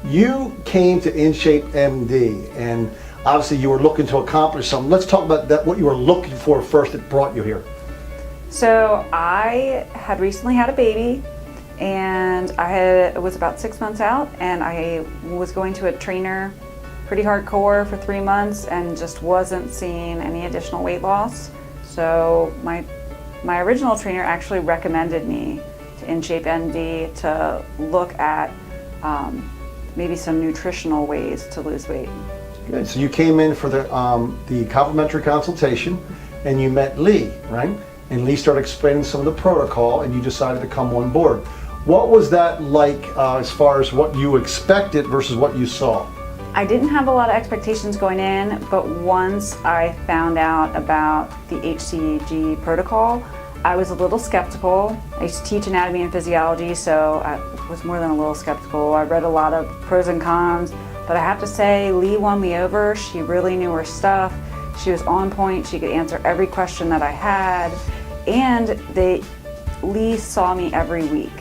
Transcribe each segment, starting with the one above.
You came to InShapeMD, and obviously you were looking to accomplish something. Let's talk about that, what you were looking for first that brought you here. So I had recently had a baby, and I was about 6 months out, and I was going to a trainer pretty hardcore for 3 months and just wasn't seeing any additional weight loss. So my original trainer actually recommended me to InShapeMD to look at maybe some nutritional ways to lose weight. Good. So you came in for the complimentary consultation, and you met Lee, right? And Lee started explaining some of the protocol, and you decided to come on board. What was that like as far as what you expected versus what you saw? I didn't have a lot of expectations going in, but once I found out about the HCG protocol, I was a little skeptical. I used to teach anatomy and physiology, so I was more than a little skeptical. I read a lot of pros and cons, but I have to say, Lee won me over. She really knew her stuff. She was on point. She could answer every question that I had, and Lee saw me every week.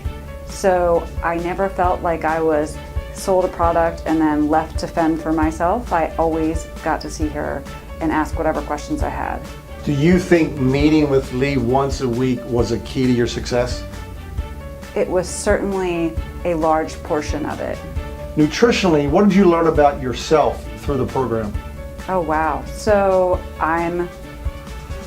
So I never felt like I was sold a product and then left to fend for myself. I always got to see her and ask whatever questions I had. Do you think meeting with Lee once a week was a key to your success? It was certainly a large portion of it. Nutritionally, what did you learn about yourself through the program? Oh wow, so I'm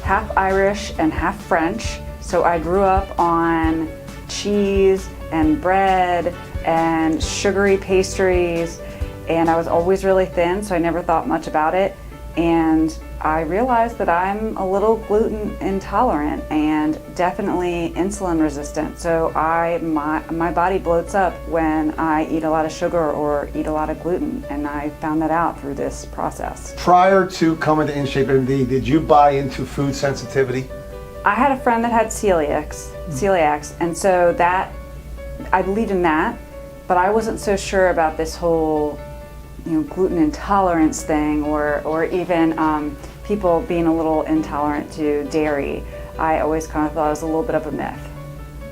half Irish and half French, so I grew up on cheese and bread and sugary pastries, and I was always really thin, so I never thought much about it. And I realized that I'm a little gluten intolerant and definitely insulin resistant. So my body bloats up when I eat a lot of sugar or eat a lot of gluten, and I found that out through this process. Prior to coming to InShapeMD, did you buy into food sensitivity? I had a friend that had celiacs, and so that I believed in that, but I wasn't so sure about this whole gluten intolerance thing, or even people being a little intolerant to dairy. I always kind of thought it was a little bit of a myth.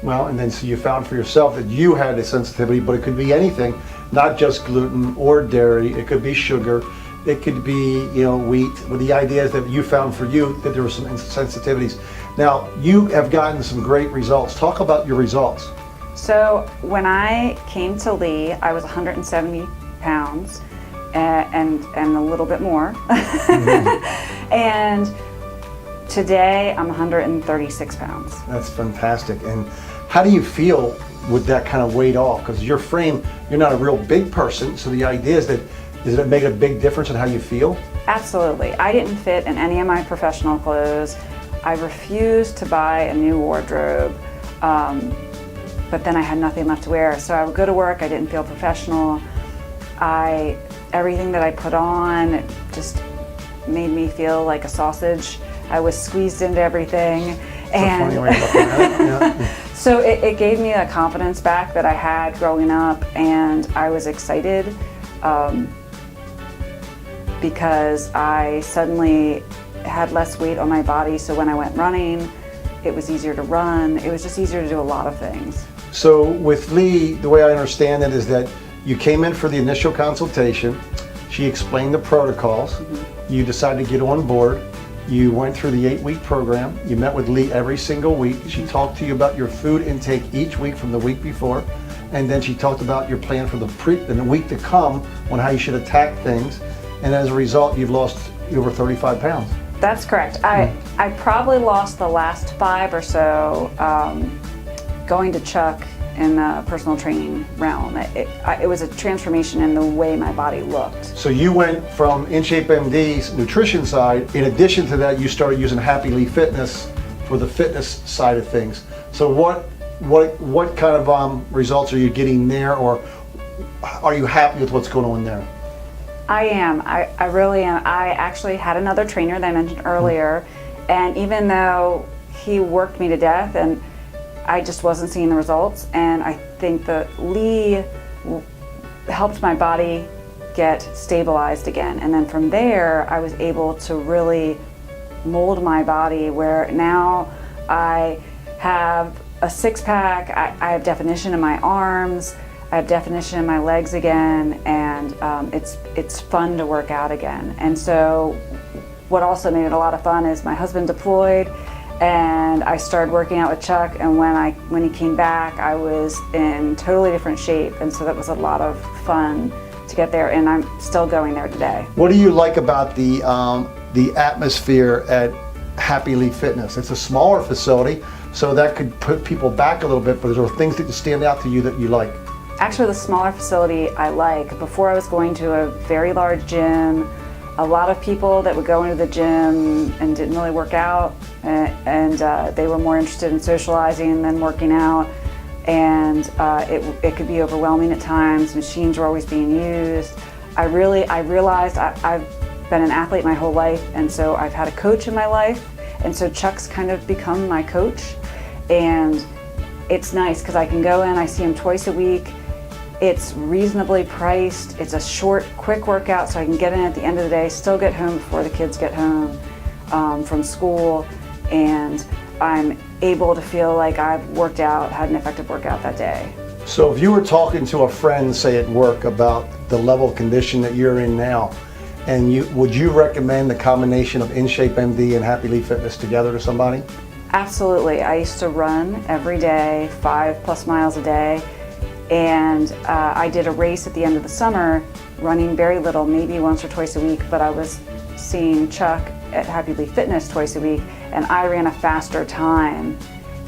Well, and then so you found for yourself that you had a sensitivity, but it could be anything, not just gluten or dairy. It could be sugar, it could be wheat. But the idea is that you found for you that there were some sensitivities. Now you have gotten some great results. Talk about your results. So when I came to Lee, I was 170 pounds. And a little bit more. Mm-hmm. And today I'm 136 pounds. That's fantastic. And how do you feel with that kind of weight off? Because your frame, you're not a real big person, so the idea is that, does it make a big difference in how you feel? Absolutely. I didn't fit in any of my professional clothes. I refused to buy a new wardrobe, but then I had nothing left to wear. So I would go to work, I didn't feel professional. Everything that I put on, it just made me feel like a sausage. I was squeezed into everything. And yeah. So it gave me a confidence back that I had growing up, and I was excited because I suddenly had less weight on my body. So when I went running, it was easier to run. It was just easier to do a lot of things. So with Lee, the way I understand it is that you came in for the initial consultation, she explained the protocols, mm-hmm. You decided to get on board, you went through the 8-week program, you met with Lee every single week, she talked to you about your food intake each week from the week before, and then she talked about your plan for the week to come on how you should attack things, and as a result you've lost over 35 pounds. That's correct. I probably lost the last 5 or so going to Chuck in the personal training realm. It was a transformation in the way my body looked. So you went from InShapeMD's nutrition side. In addition to that, you started using HappyLee Fitness for the fitness side of things. So what kind of results are you getting there, or are you happy with what's going on there? I am. I really am. I actually had another trainer that I mentioned earlier, and even though he worked me to death, and I just wasn't seeing the results, and I think that Lee helped my body get stabilized again. And then from there, I was able to really mold my body, where now I have a 6-pack, I have definition in my arms, I have definition in my legs again, and it's fun to work out again. And so what also made it a lot of fun is my husband deployed, and I started working out with Chuck, and when he came back, I was in totally different shape, and so that was a lot of fun to get there, and I'm still going there today. What do you like about the atmosphere at HappyLee Fitness? It's a smaller facility, so that could put people back a little bit, but there are things that stand out to you that you like. Actually, the smaller facility I like. Before, I was going to a very large gym. A lot of people that would go into the gym and didn't really work out, and they were more interested in socializing than working out, and it could be overwhelming at times. Machines were always being used. I realized I've been an athlete my whole life, and so I've had a coach in my life, and so Chuck's kind of become my coach, and it's nice because I can go in, I see him twice a week. It's reasonably priced. It's a short, quick workout, so I can get in at the end of the day, still get home before the kids get home from school, and I'm able to feel like I've worked out, had an effective workout that day. So if you were talking to a friend, say at work, about the level of condition that you're in now, and would you recommend the combination of InShapeMD and HappyLee Fitness together to somebody? Absolutely. I used to run every day, 5+ miles a day. And I did a race at the end of the summer, running very little, maybe once or twice a week, but I was seeing Chuck at HappyLee Fitness twice a week, and I ran a faster time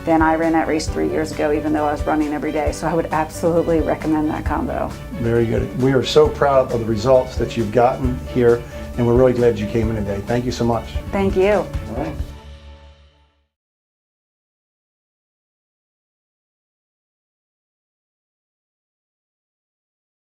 than I ran that race 3 years ago, even though I was running every day. So I would absolutely recommend that combo. Very good. We are so proud of the results that you've gotten here, and we're really glad you came in today. Thank you so much. Thank you. All right.